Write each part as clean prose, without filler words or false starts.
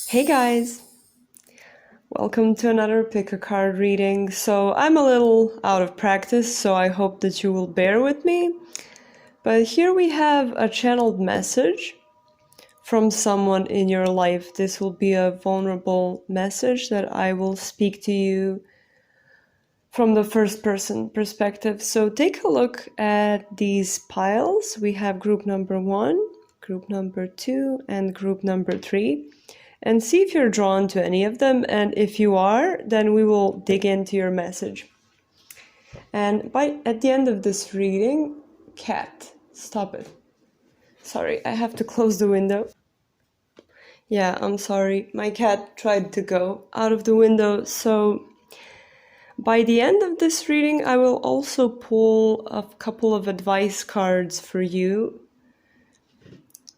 Hey guys, welcome to another pick a card reading. So I'm a little out of practice, so I hope that you will bear with me. But here we have a channeled message from someone in your life. This will be a vulnerable message that I will speak to you from the first person perspective. So take a look at these piles. We have group number 1, group number 2, and group number 3. And see if you're drawn to any of them. And if you are, then we will dig into your message. And at the end of this reading, cat, stop it. Sorry, I have to close the window. Yeah, I'm sorry. My cat tried to go out of the window. So by the end of this reading, I will also pull a couple of advice cards for you,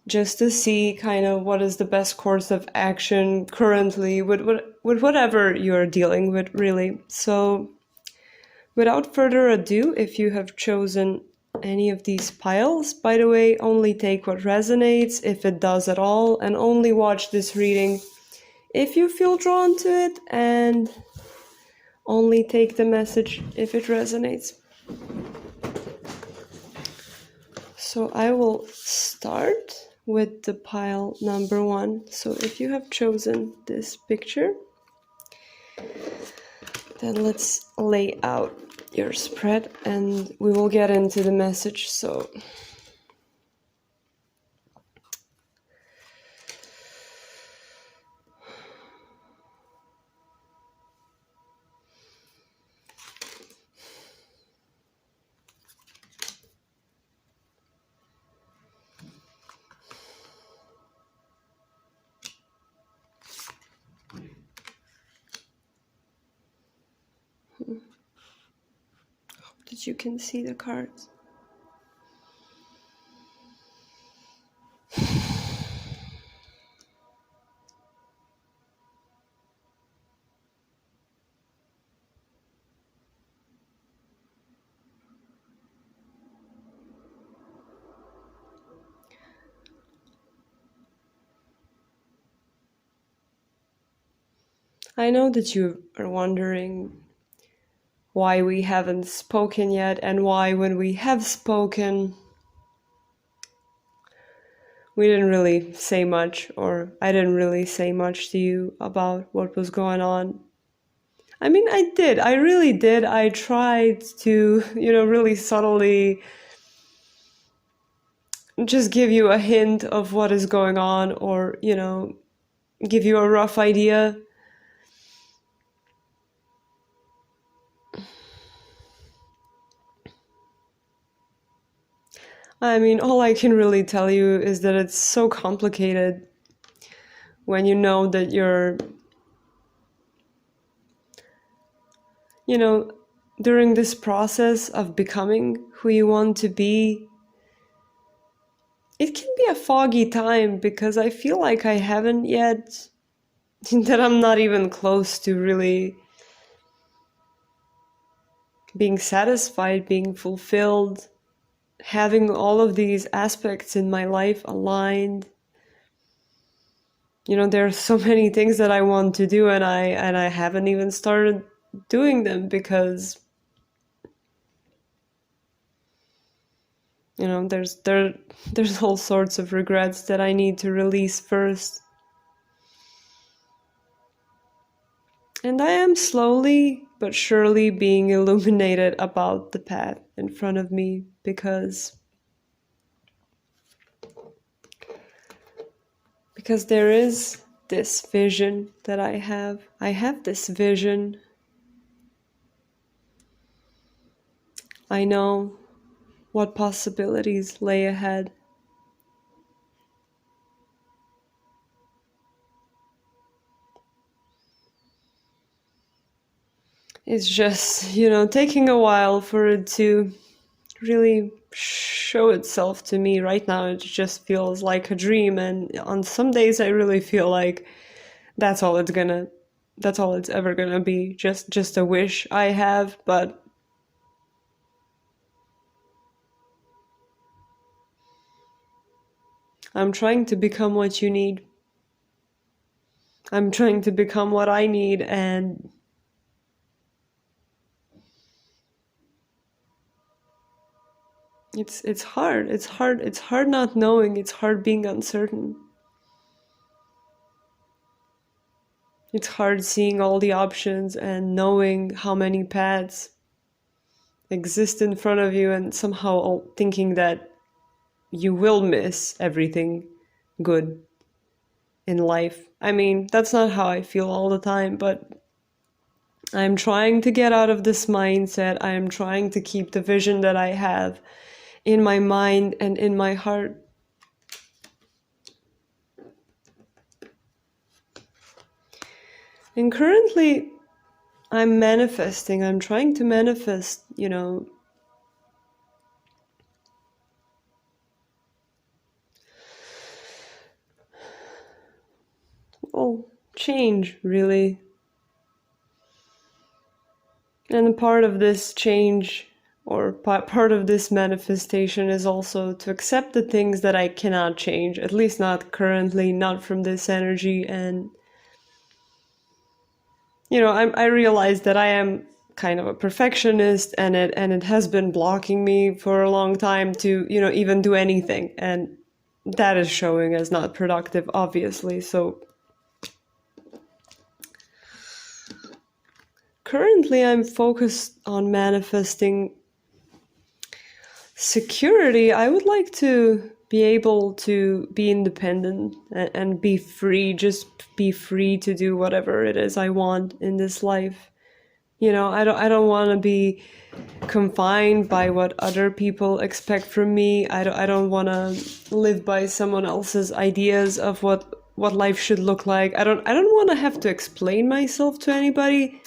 just to see kind of what is the best course of action currently with whatever you're dealing with, really. So without further ado, if you have chosen any of these piles, by the way, only take what resonates if it does at all, and only watch this reading if you feel drawn to it, and only take the message if it resonates. So I will start with the pile number 1. So if you have chosen this picture, then let's lay out your spread and we will get into the message. So hope that you can see the cards. I know that you are wondering why we haven't spoken yet, and why when we have spoken we didn't really say much, or I didn't really say much to you about what was going on. I mean, I did. I really did. I tried to, really subtly just give you a hint of what is going on, or, give you a rough idea. I mean, all I can really tell you is that it's so complicated when you know that you're, during this process of becoming who you want to be. It can be a foggy time because I feel like I haven't yet, that I'm not even close to really being satisfied, being fulfilled, having all of these aspects in my life aligned. There are so many things that I want to do, and I haven't even started doing them because there's all sorts of regrets that I need to release first. And I am slowly but surely being illuminated about the path in front of me, because there is this vision that I have. I have this vision. I know what possibilities lay ahead. It's just, taking a while for it to really show itself to me. Right now it just feels like a dream, and on some days I really feel like that's all it's ever gonna be, just a wish I have. But I'm trying to become what you need. I'm trying to become what I need, and it's hard. It's hard not knowing. It's hard being uncertain. It's hard seeing all the options and knowing how many paths exist in front of you, and somehow thinking that you will miss everything good in life. I mean, that's not how I feel all the time, but I'm trying to get out of this mindset. I am trying to keep the vision that I have in my mind and in my heart. And currently, I'm manifesting. I'm trying to manifest, change, really. And part of this change, or part of this manifestation, is also to accept the things that I cannot change, at least not currently, not from this energy. And, I realize that I am kind of a perfectionist, and it has been blocking me for a long time to, even do anything. And that is showing as not productive, obviously. So currently I'm focused on manifesting security. I would like to be able to be independent and be free, just be free to do whatever it is I want in this life. I don't want to be confined by what other people expect from me. I don't want to live by someone else's ideas of what life should look like. I don't want to have to explain myself to anybody.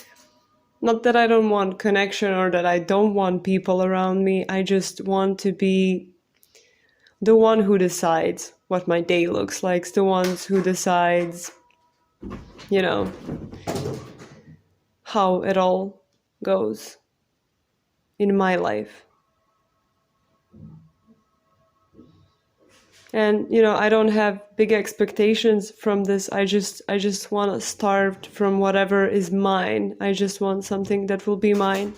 Not that I don't want connection or that I don't want people around me. I just want to be the one who decides what my day looks like, the ones who decides, how it all goes in my life. And I don't have big expectations from this. I just want to starve from whatever is mine. I just want something that will be mine.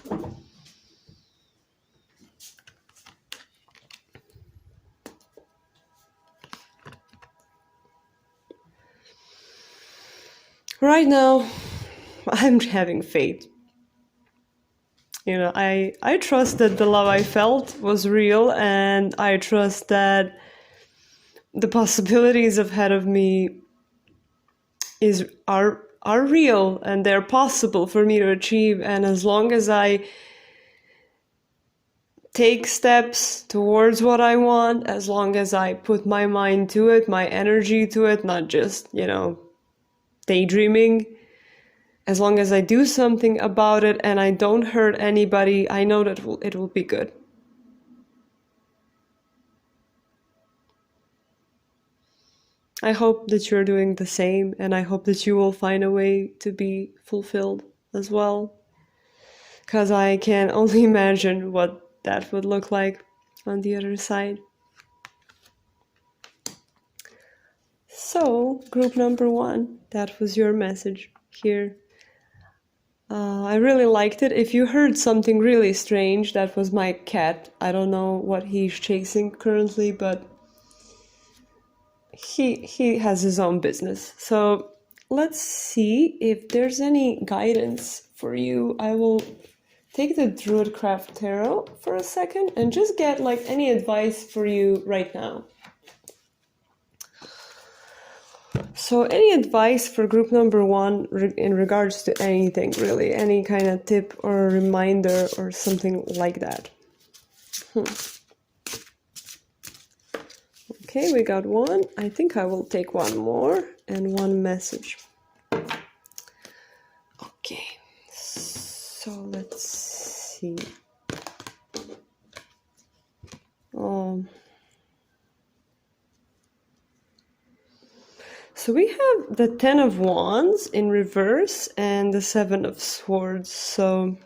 Right now, I'm having faith. I trust that the love I felt was real, and I trust that the possibilities ahead of me are real, and they're possible for me to achieve. And as long as I take steps towards what I want, as long as I put my mind to it, my energy to it, not just, daydreaming, as long as I do something about it and I don't hurt anybody, I know that it will be good. I hope that you're doing the same, and I hope that you will find a way to be fulfilled as well. Because I can only imagine what that would look like on the other side. So, group number 1, that was your message here. I really liked it. If you heard something really strange, that was my cat. I don't know what he's chasing currently, but he has his own business. So let's see if there's any guidance for you. I will take the Druidcraft Tarot for a second and just get any advice for you right now. So any advice for group number 1 in regards to anything, really? Any kind of tip or reminder or something like that? Okay, we got 1. I think I will take 1 more and 1 message. Okay, so let's see. So we have the 10 of Wands in reverse and the 7 of Swords. So,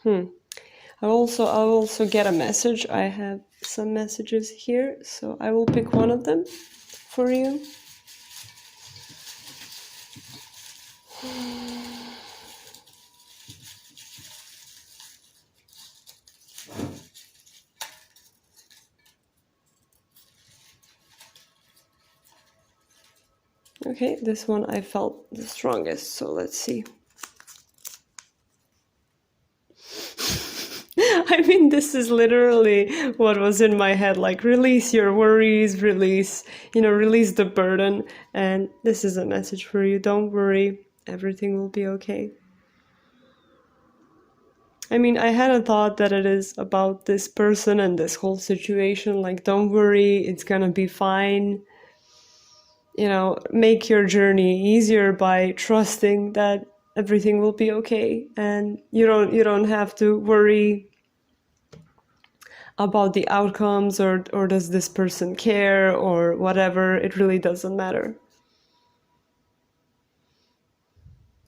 I'll also get a message. I have some messages here, so I will pick one of them for you. Okay, this one I felt the strongest, so let's see. I mean, this is literally what was in my head, like release your worries, release the burden. And this is a message for you. Don't worry, everything will be okay. I mean, I had a thought that it is about this person and this whole situation. Like, don't worry, it's gonna be fine. Make your journey easier by trusting that everything will be okay, and you don't have to worry about the outcomes, or does this person care, or whatever. It really doesn't matter.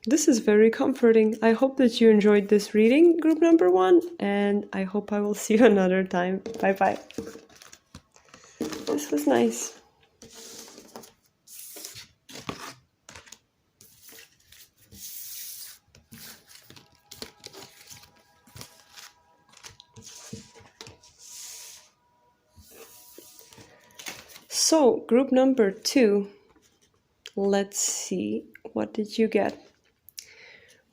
This is very comforting. I hope that you enjoyed this reading, group number 1, and I hope I will see you another time. Bye bye. This was nice. So, group number 2, let's see, what did you get?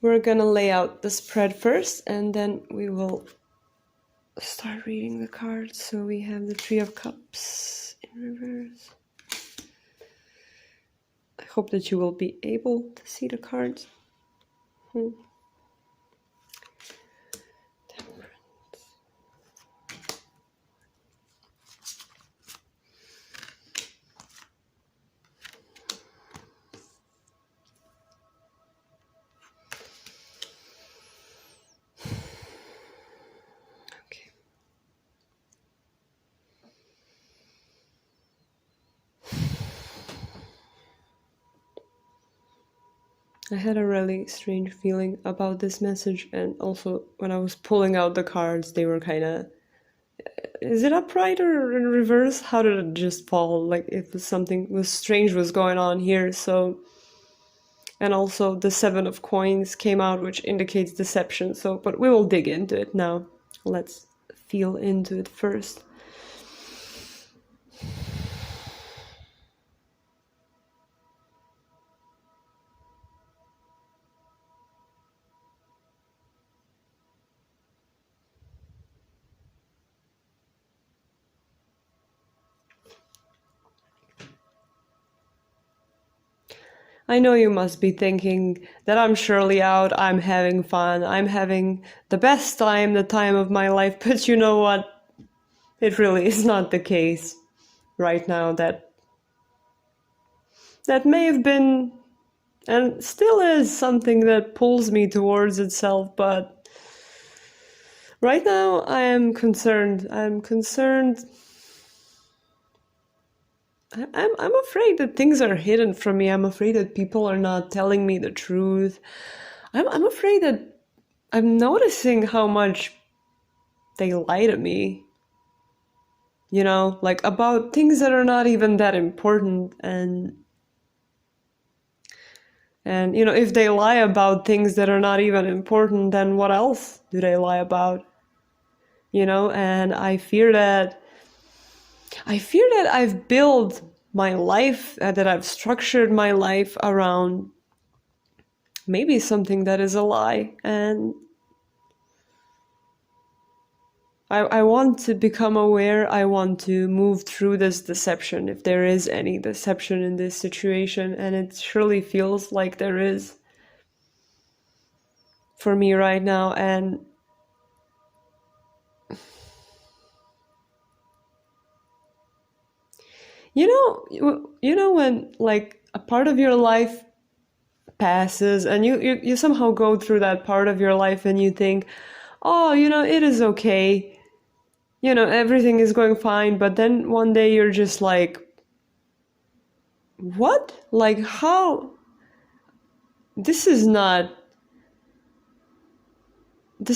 We're gonna lay out the spread first, and then we will start reading the cards. So we have the Three of Cups in reverse. I hope that you will be able to see the cards. I had a really strange feeling about this message, and also when I was pulling out the cards, they were kind of... Is it upright or in reverse? How did it just fall? Like if something was strange was going on here, so... And also the 7 of Coins came out, which indicates deception, so... But we will dig into it now. Let's feel into it first. I know you must be thinking that I'm surely out, I'm having fun, I'm having the best time, the time of my life, but you know what? It really is not the case right now. That may have been, and still is, something that pulls me towards itself, but right now I am concerned. I'm afraid that things are hidden from me. I'm afraid that people are not telling me the truth. I'm afraid that I'm noticing how much they lie to me. Like about things that are not even that important. And if they lie about things that are not even important, then what else do they lie about? And I fear that I've built my life, that I've structured my life around maybe something that is a lie. And I want to become aware. I want to move through this deception, if there is any deception in this situation. And it surely feels like there is for me right now. And when like a part of your life passes, and you somehow go through that part of your life, and you think, oh, it is okay, everything is going fine. But then one day you're just like, what? Like, how? This is not the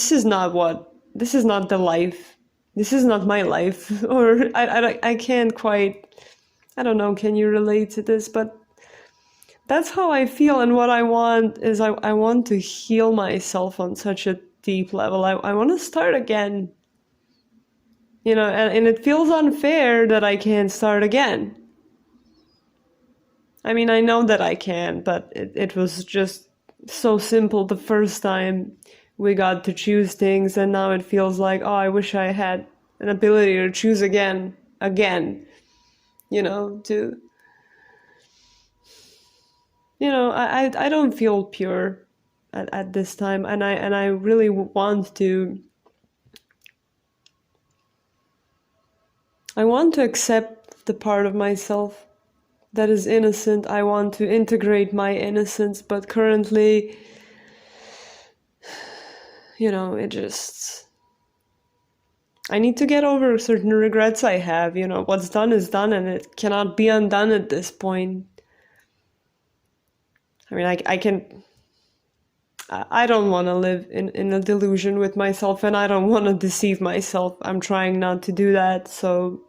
life. This is not my life. Or I can't quite, I don't know, can you relate to this? But that's how I feel. And what I want is I want to heal myself on such a deep level. I want to start again. And it feels unfair that I can't start again. I mean, I know that I can, but it was just so simple the first time we got to choose things, and now it feels like, oh, I wish I had an ability to choose again, to, I don't feel pure at this time, and I really want to, I want to accept the part of myself that is innocent. I want to integrate my innocence, but currently, it just, I need to get over certain regrets I have. What's done is done, and it cannot be undone at this point. I mean, I don't want to live in a delusion with myself, and I don't want to deceive myself. I'm trying not to do that, so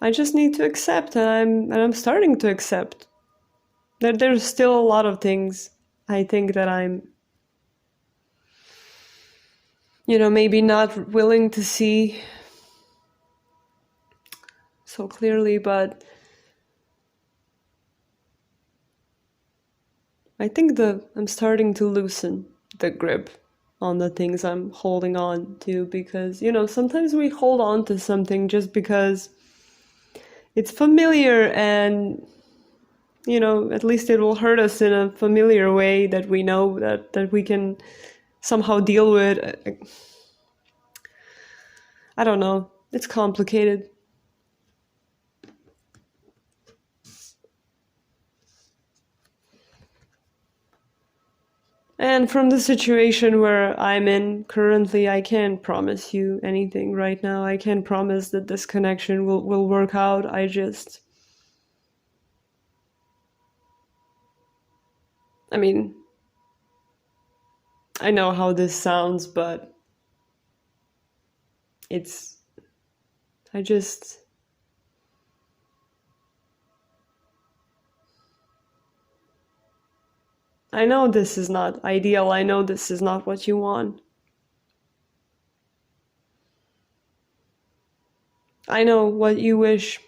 I just need to accept, and I'm starting to accept that there's still a lot of things I think that I'm, maybe not willing to see so clearly, but I think I'm starting to loosen the grip on the things I'm holding on to, because, sometimes we hold on to something just because it's familiar, and, at least it will hurt us in a familiar way that we know that we can somehow deal with. I don't know. It's complicated. And from the situation where I'm in currently, I can't promise you anything right now. I can't promise that this connection will work out. I mean, I know how this sounds, but it's, I just, I know this is not ideal. I know this is not what you want. I know what you wish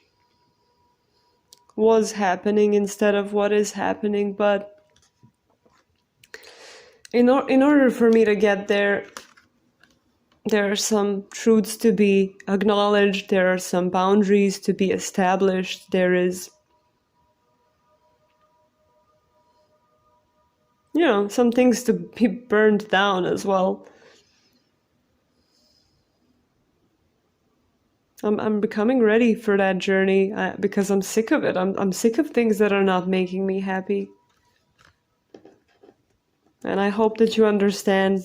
was happening instead of what is happening, but in order for me to get there, there are some truths to be acknowledged, there are some boundaries to be established, there is, some things to be burned down as well. I'm becoming ready for that journey because I'm sick of it. I'm sick of things that are not making me happy. And I hope that you understand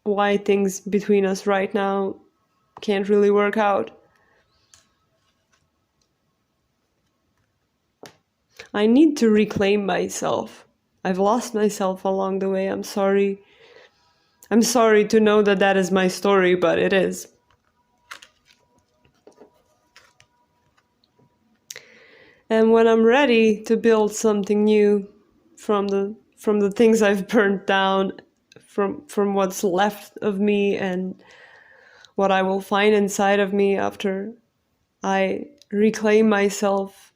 why things between us right now can't really work out. I need to reclaim myself. I've lost myself along the way. I'm sorry. I'm sorry to know that that is my story, but it is. And when I'm ready to build something new from the things I've burnt down, from what's left of me and what I will find inside of me after I reclaim myself,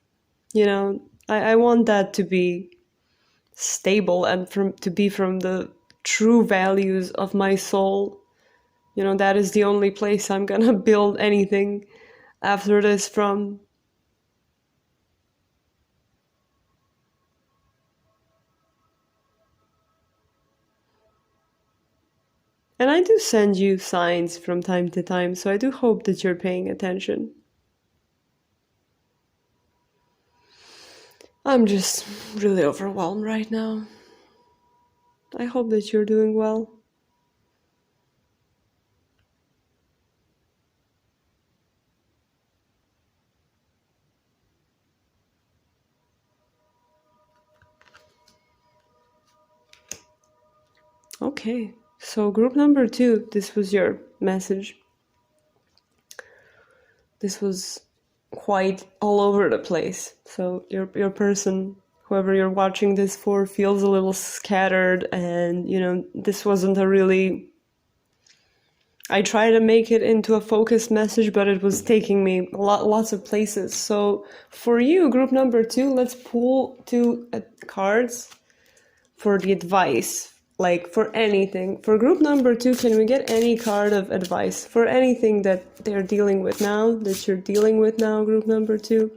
I want that to be stable and to be from the true values of my soul. That is the only place I'm gonna build anything after this from. And I do send you signs from time to time, so I do hope that you're paying attention. I'm just really overwhelmed right now. I hope that you're doing well. Okay, so group number 2, this was your message. This was quite all over the place. So your person, whoever you're watching this for, feels a little scattered, and this wasn't a really. I tried to make it into a focused message, but it was taking me lots of places. So for you, group number 2, let's pull 2 cards for the advice, like for anything. For group number 2, can we get any card of advice for anything that they're dealing with now, that you're dealing with now, group number 2?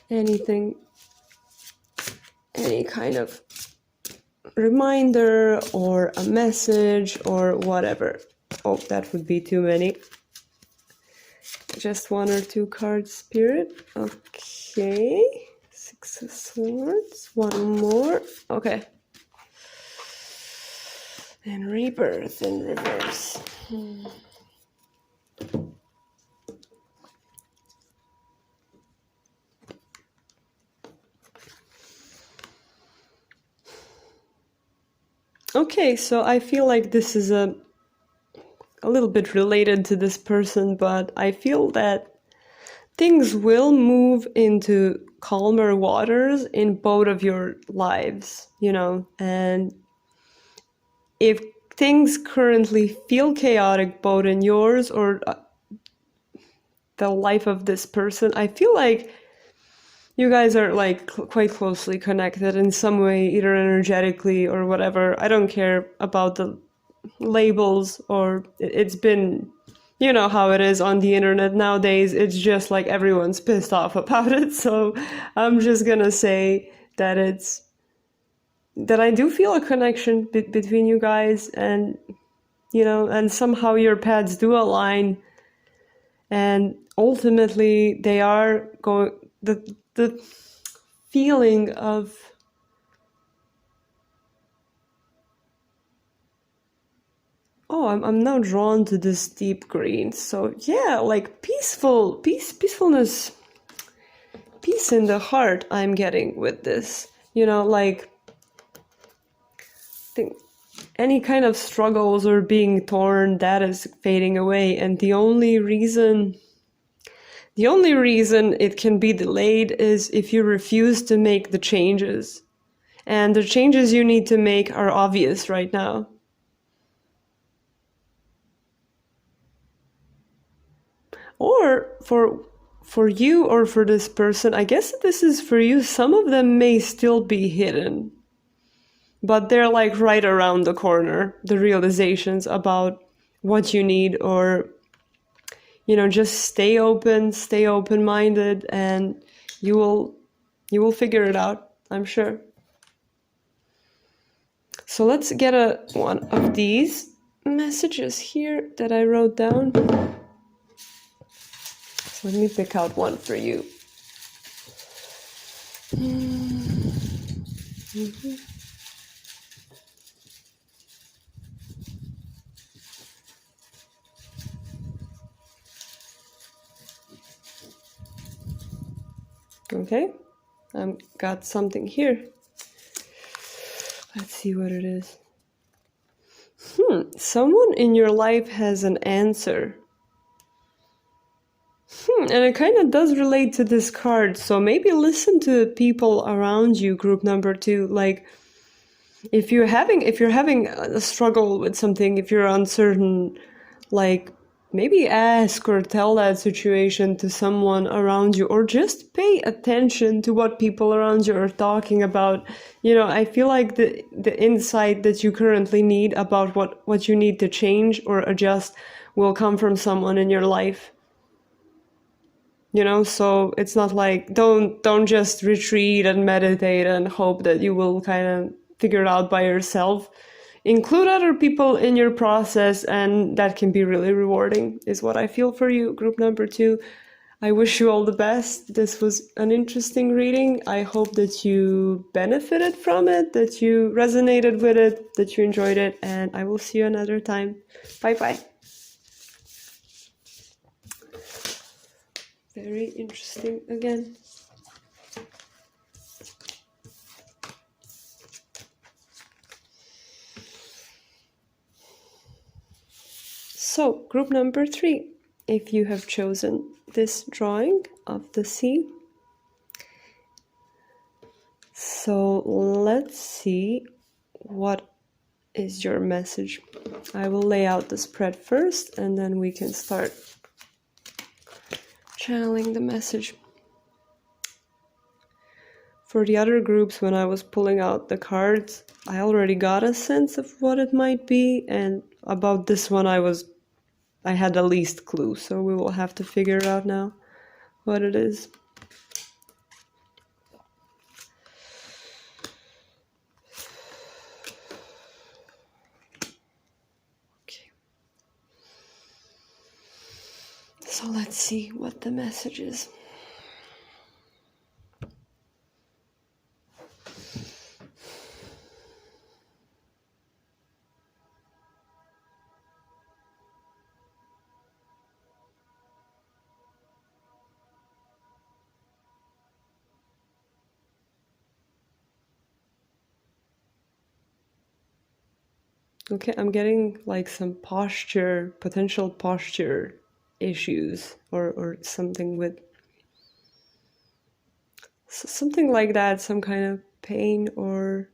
Anything, any kind of reminder or a message or whatever. Oh, that would be too many. Just 1 or 2 cards, Spirit. Okay. 6 of Swords. 1 more. Okay. And Rebirth in reverse. Okay, so I feel like this is a little bit related to this person, but I feel that things will move into calmer waters in both of your lives, and if things currently feel chaotic both in yours or the life of this person, I feel like you guys are like quite closely connected in some way, either energetically or whatever. I don't care about the labels, or it's been, you know how it is on the internet nowadays. It's just like everyone's pissed off about it. So I'm just gonna say that I do feel a connection between you guys, and and somehow your paths do align, and ultimately they are going, the feeling of I'm now drawn to this deep green. So yeah, like peacefulness, peace in the heart I'm getting with this. Like think any kind of struggles or being torn, that is fading away, and the only reason it can be delayed is if you refuse to make the changes. And the changes you need to make are obvious right now. Or for you or for this person, I guess this is for you, some of them may still be hidden. But they're like right around the corner, the realizations about what you need, or just stay open-minded, and you will figure it out, I'm sure. So let's get one of these messages here that I wrote down. So let me pick out one for you. Mm-hmm. Okay, I've got something here. Let's see what it is. Someone in your life has an answer. And it kind of does relate to this card. So maybe listen to people around you, group number 2. Like if you're having a struggle with something, if you're uncertain, like maybe ask or tell that situation to someone around you, or just pay attention to what people around you are talking about. I feel like the insight that you currently need about what you need to change or adjust will come from someone in your life. So it's not like don't just retreat and meditate and hope that you will kind of figure it out by yourself. Include other people in your process, and that can be really rewarding, is what I feel for you, group number 2. I wish you all the best. This was an interesting reading. I hope that you benefited from it, that you resonated with it, that you enjoyed it, and I will see you another time. Bye-bye. Very interesting again. So, group number 3, if you have chosen this drawing of the sea. So let's see what is your message. I will lay out the spread first, and then we can start channeling the message. For the other groups, when I was pulling out the cards, I already got a sense of what it might be, and about this one I had the least clue, so we will have to figure it out now what it is. Okay. So let's see what the message is. Okay, I'm getting like some potential posture issues or something with something like that, some kind of pain, or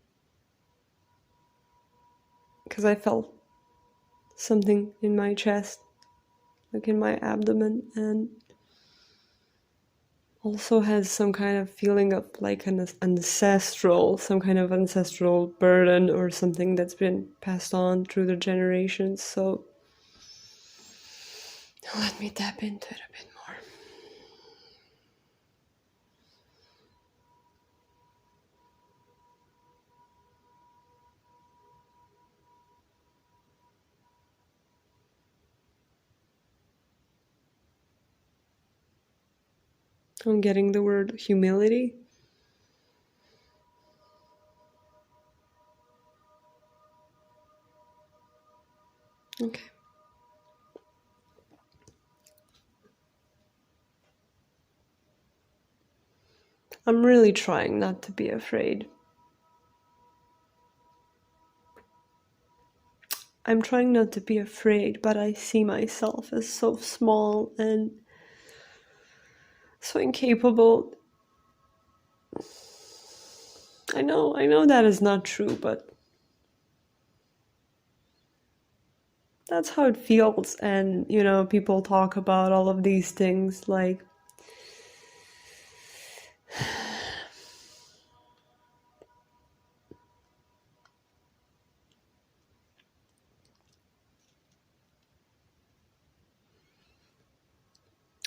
because I felt something in my chest, like in my abdomen, and also has some kind of feeling of like some kind of ancestral burden or something that's been passed on through the generations. So let me tap into it a bit more. I'm getting the word humility. Okay. I'm really trying not to be afraid. I'm trying not to be afraid, but I see myself as so small and so incapable. I know that is not true, but that's how it feels. And, people talk about all of these things like,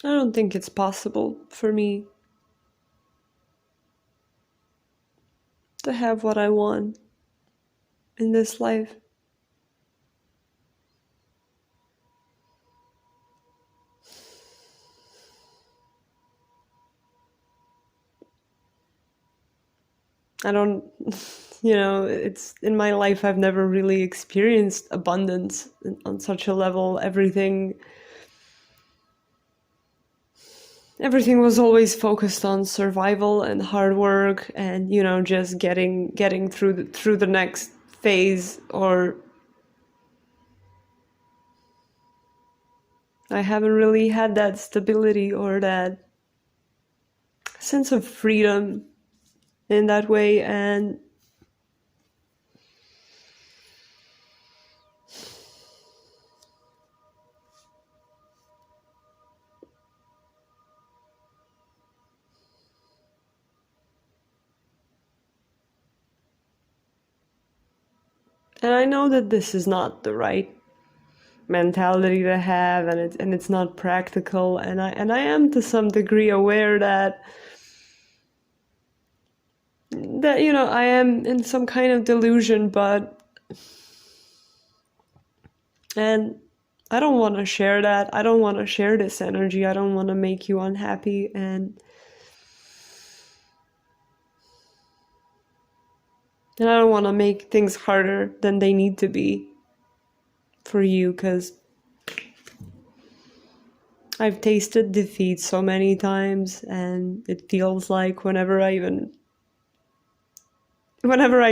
I don't think it's possible for me to have what I want in this life. I don't, it's in my life, I've never really experienced abundance on such a level. Everything was always focused on survival and hard work and, just getting through the next phase. Or I haven't really had that stability or that sense of freedom in that way. And I know that this is not the right mentality to have, and it's not practical, and I am to some degree aware that I am in some kind of delusion, and I don't want to share that. I don't want to share this energy. I don't want to make you unhappy, and I don't want to make things harder than they need to be for you, because I've tasted defeat so many times, and it feels like whenever I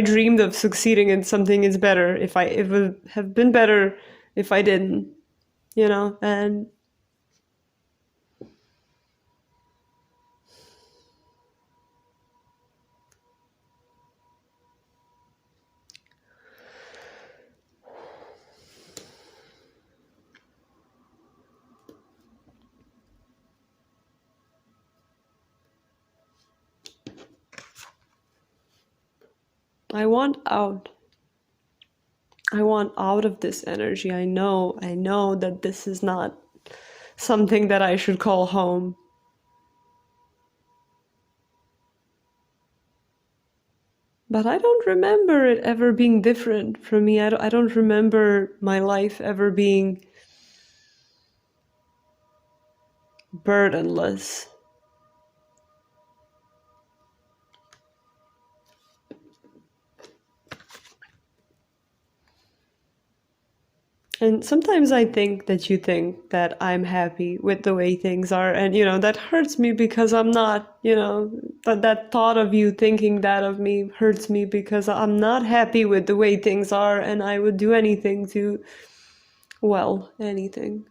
dreamed of succeeding in something, it's better it would have been better if I didn't, and I want out. I want out of this energy. I know that this is not something that I should call home. But I don't remember it ever being different for me. I don't remember my life ever being burdenless. And sometimes I think that you think that I'm happy with the way things are. And, that hurts me because I'm not, that thought of you thinking that of me hurts me because I'm not happy with the way things are. And I would do anything to, well, anything.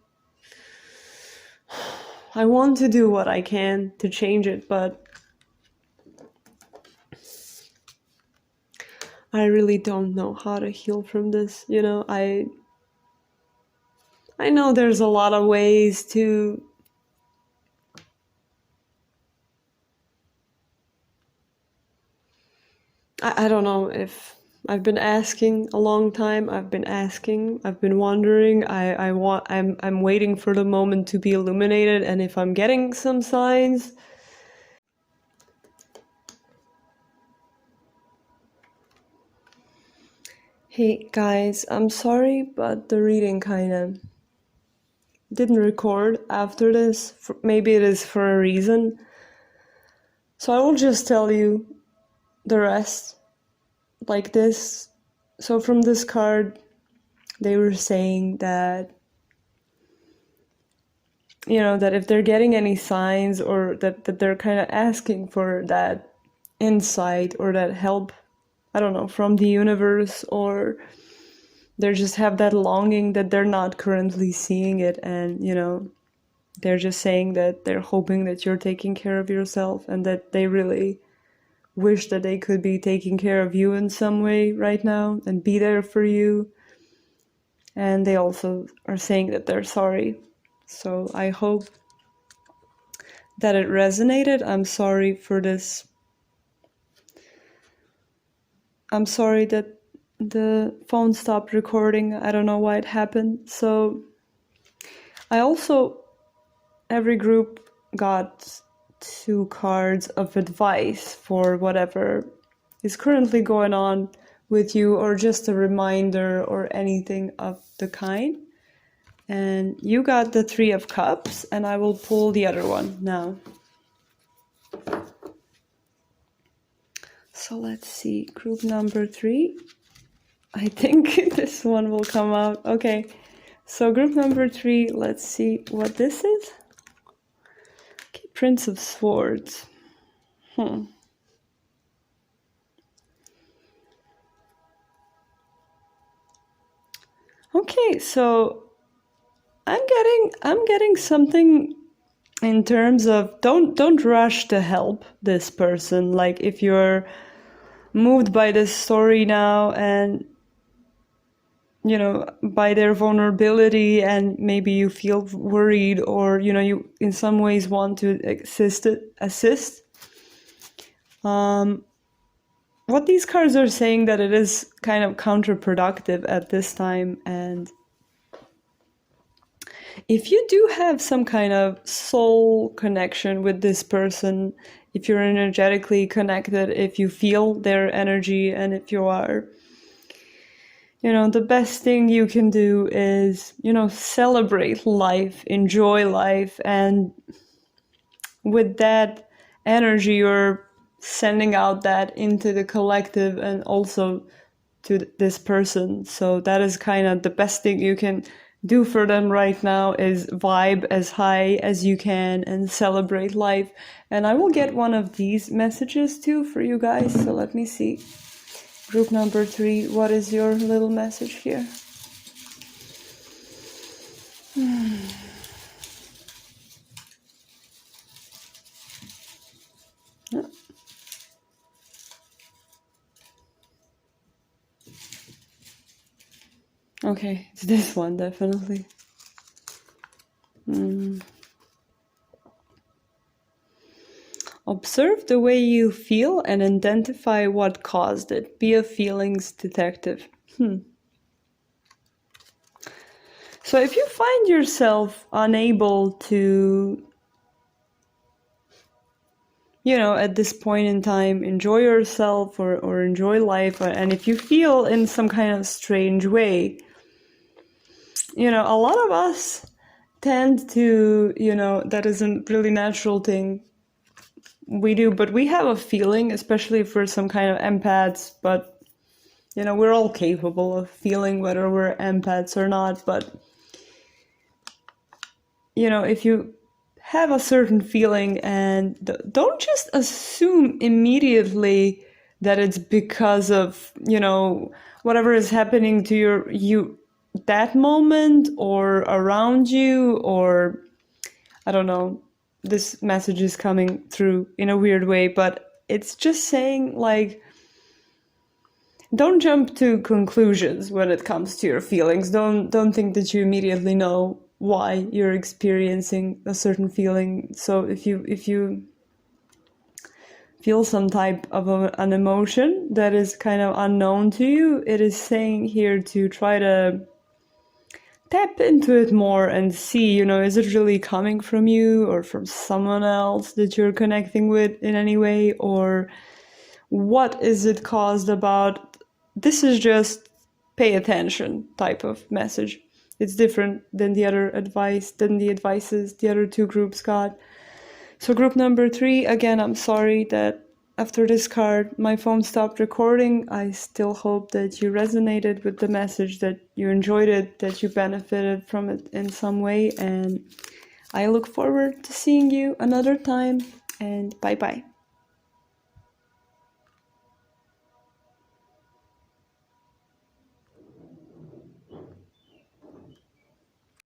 I want to do what I can to change it, but I really don't know how to heal from this. I know there's a lot of ways to I don't know if I've been asking a long time. I've been wondering. I'm waiting for the moment to be illuminated, and if I'm getting some signs. Hey guys, I'm sorry, but the reading kinda didn't record after this. Maybe it is for a reason. So I will just tell you the rest like this. So from this card, they were saying that, that if they're getting any signs or that they're kind of asking for that insight or that help, I don't know, from the universe, or they just have that longing that they're not currently seeing it, and, they're just saying that they're hoping that you're taking care of yourself and that they really wish that they could be taking care of you in some way right now and be there for you. And they also are saying that they're sorry. So I hope that it resonated. I'm sorry for this. I'm sorry that the phone stopped recording. I don't know why it happened. So I also, every group got 2 cards of advice for whatever is currently going on with you, or just a reminder or anything of the kind. And you got the 3 of Cups, and I will pull the other one now. So let's see, group number 3. I think this one will come out. Okay, so group number 3, let's see what this is. Okay, Prince of Swords. Okay, so I'm getting something in terms of don't rush to help this person. Like, if you're moved by this story now and by their vulnerability, and maybe you feel worried, or you in some ways want to assist. What these cards are saying, that it is kind of counterproductive at this time. And if you do have some kind of soul connection with this person, if you're energetically connected, if you feel their energy, and if you are, the best thing you can do is, celebrate life, enjoy life. And with that energy, you're sending out that into the collective and also to this person. So that is kind of the best thing you can do for them right now, is vibe as high as you can and celebrate life. And I will get one of these messages too for you guys. So let me see. Group number 3, what is your little message here? Yeah. Okay, it's this one, definitely. observe the way you feel and identify what caused it. Be a feelings detective. So if you find yourself unable to, at this point in time, enjoy yourself or enjoy life, and if you feel in some kind of strange way, a lot of us tend to, that is a really natural thing we do, but we have a feeling, especially for some kind of empaths, but, we're all capable of feeling whether we're empaths or not, but if you have a certain feeling, and don't just assume immediately that it's because of, whatever is happening to you that moment or around you, or I don't know, this message is coming through in a weird way, but it's just saying, like, don't jump to conclusions when it comes to your feelings. Don't think that you immediately know why you're experiencing a certain feeling. So if you feel some type of an emotion that is kind of unknown to you, it is saying here to try to tap into it more and see, is it really coming from you or from someone else that you're connecting with in any way, or what is it caused about? This is just pay attention type of message. It's different than the advices the other two groups got. So group number 3, again, I'm sorry that after this card my phone stopped recording. I still hope that you resonated with the message, that you enjoyed it, that you benefited from it in some way, and I look forward to seeing you another time, and bye bye.